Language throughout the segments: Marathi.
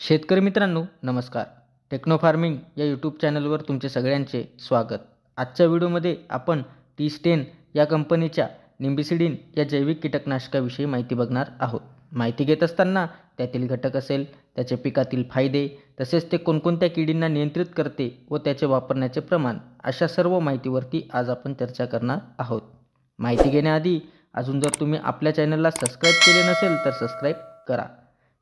शेतकरी मित्रांनो नमस्कार. टेक्नो फार्मिंग या यूट्यूब चॅनलवर तुमचे सगळ्यांचे स्वागत. आजच्या व्हिडिओमध्ये आपण टी10 या कंपनीच्या निंबिसिडिन या जैविक कीटकनाशकाविषयी माहिती बघणार आहोत. माहिती घेत असताना त्यातील घटक असेल, त्याचे पिकातील फायदे, तसेच ते कोणकोणत्या किडींना नियंत्रित करते व त्याचे वापरण्याचे प्रमाण, अशा सर्व माहितीवरती आज आपण चर्चा करणार आहोत. माहिती घेण्याआधी अजून जर तुम्ही आपल्या चॅनलला सबस्क्राईब केले नसेल तर सबस्क्राईब करा.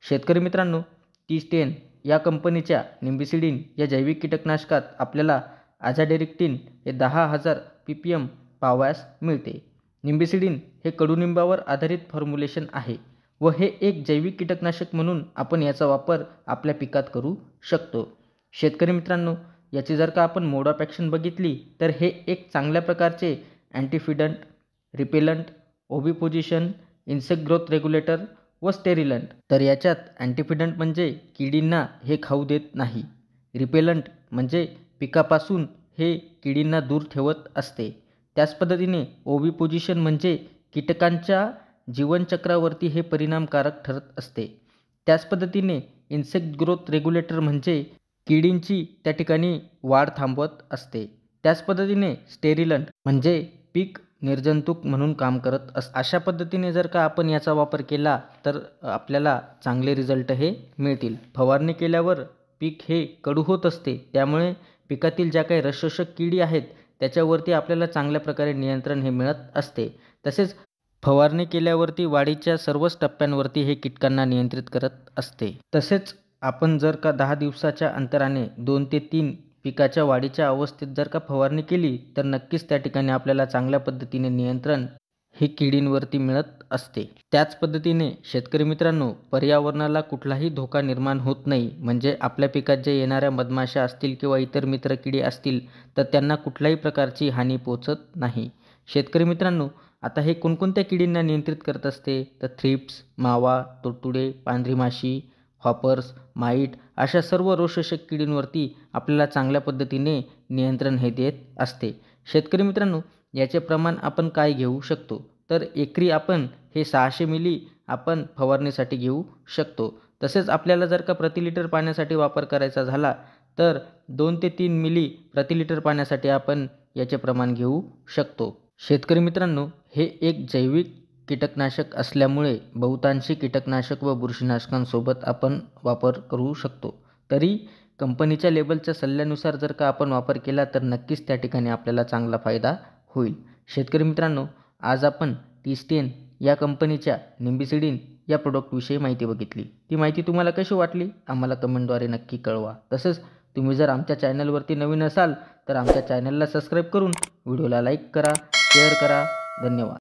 शेतकरी मित्रांनो, टी10 या कंपनीच्या निंबिसिडिन या जैविक कीटकनाशकात आपल्याला आझाडिरेक्टिन हे 10,000 ppm पाहावयास मिळते. निंबिसिडिन हे कडुनिंबावर आधारित फॉर्म्युलेशन आहे व हे एक जैविक कीटकनाशक म्हणून आपण याचा वापर आपल्या पिकात करू शकतो. शेतकरी मित्रांनो, याची जर का आपण मोड ऑफ ॲक्शन बघितली तर हे एक चांगल्या प्रकारचे अँटीफिडंट, रिपेलंट, ओव्हिपोजिशन, इन्सेक्ट ग्रोथ रेग्युलेटर व स्टेरिलंट. तर याच्यात अँटीफिडंट म्हणजे किडींना हे खाऊ देत नाही. रिपेलंट म्हणजे पिकापासून हे किडींना दूर ठेवत असते. त्याच पद्धतीने ओव्हिपोजिशन म्हणजे कीटकांच्या जीवनचक्रावरती हे परिणामकारक ठरत असते. त्याच पद्धतीने इन्सेक्ट ग्रोथ रेग्युलेटर म्हणजे किडींची त्या ठिकाणी वाढ थांबवत असते. त्याच पद्धतीने स्टेरिलंट म्हणजे पीक निर्जंतुक म्हणून काम करत असते. अशा पद्धतीने जर का आपण याचा वापर केला तर आपल्याला चांगले रिझल्ट हे मिळतील. फवारणी केल्यावर पीक हे कडू होत असते, त्यामुळे पिकातील ज्या काही रसशोषक किडी आहेत त्याच्यावरती आपल्याला चांगल्या प्रकारे नियंत्रण हे मिळत असते. तसेच फवारणी केल्यावरती वाढीच्या सर्वच टप्प्यांवरती हे कीटकांना नियंत्रित करत असते. तसेच आपण जर का 10 दिवसाच्या अंतराने 2 ते 3 पिकाच्या वाढीच्या अवस्थेत जर का फवारणी केली तर नक्कीच त्या ठिकाणी आपल्याला चांगल्या पद्धतीने नियंत्रण हे किडींवरती मिळत असते. त्याच पद्धतीने शेतकरी मित्रांनो, पर्यावरणाला कुठलाही धोका निर्माण होत नाही, म्हणजे आपल्या पिकात जे येणाऱ्या मधमाशा असतील किंवा इतर मित्र किडी असतील तर त्यांना कुठल्याही प्रकारची हानी पोचत नाही. शेतकरी मित्रांनो, आता हे कोणकोणत्या किडींना नियंत्रित करत असते तर थ्रिप्स, मावा, तुडतुडे, पांढरी माशी, हॉपर्स, माईट अशा सर्व रोगशोषक किडींवरती आपल्याला चांगल्या पद्धतीने नियंत्रण हे देत असते. शेतकरी मित्रांनो, याचे प्रमाण आपण काय घेऊ शकतो तर एकरी आपण हे 600 मिली आपण फवारणीसाठी घेऊ शकतो. तसेच आपल्याला जर का प्रति लिटर पाण्यासाठी वापर करायचा झाला तर 2 ते 3 मिली प्रति लिटर पाण्यासाठी आपण याचे प्रमाण घेऊ शकतो. शेतकरी मित्रांनो, हे एक जैविक कीटकनाशक असल्यामुळे बहुतांशी कीटकनाशक व बुरशीनाशकांसोबत आपण वापर करू शकतो. तरी कंपनीच्या लेबलच्या सल्ल्यानुसार जर का आपण वापर केला तर नक्कीच त्या ठिकाणी आपल्याला चांगला फायदा होईल. शेतकरी मित्रांनो, आज आपण टी10 या कंपनीच्या निंबिसिडिन या प्रोडक्टविषयी माहिती बघितली. ती माहिती तुम्हाला कशी वाटली आम्हाला कमेंटद्वारे नक्की कळवा. तसंच तुम्ही जर आमच्या चॅनलवरती नवीन असाल तर आमच्या चॅनलला सबस्क्राईब करून व्हिडिओला लाईक करा, शेअर करा. धन्यवाद.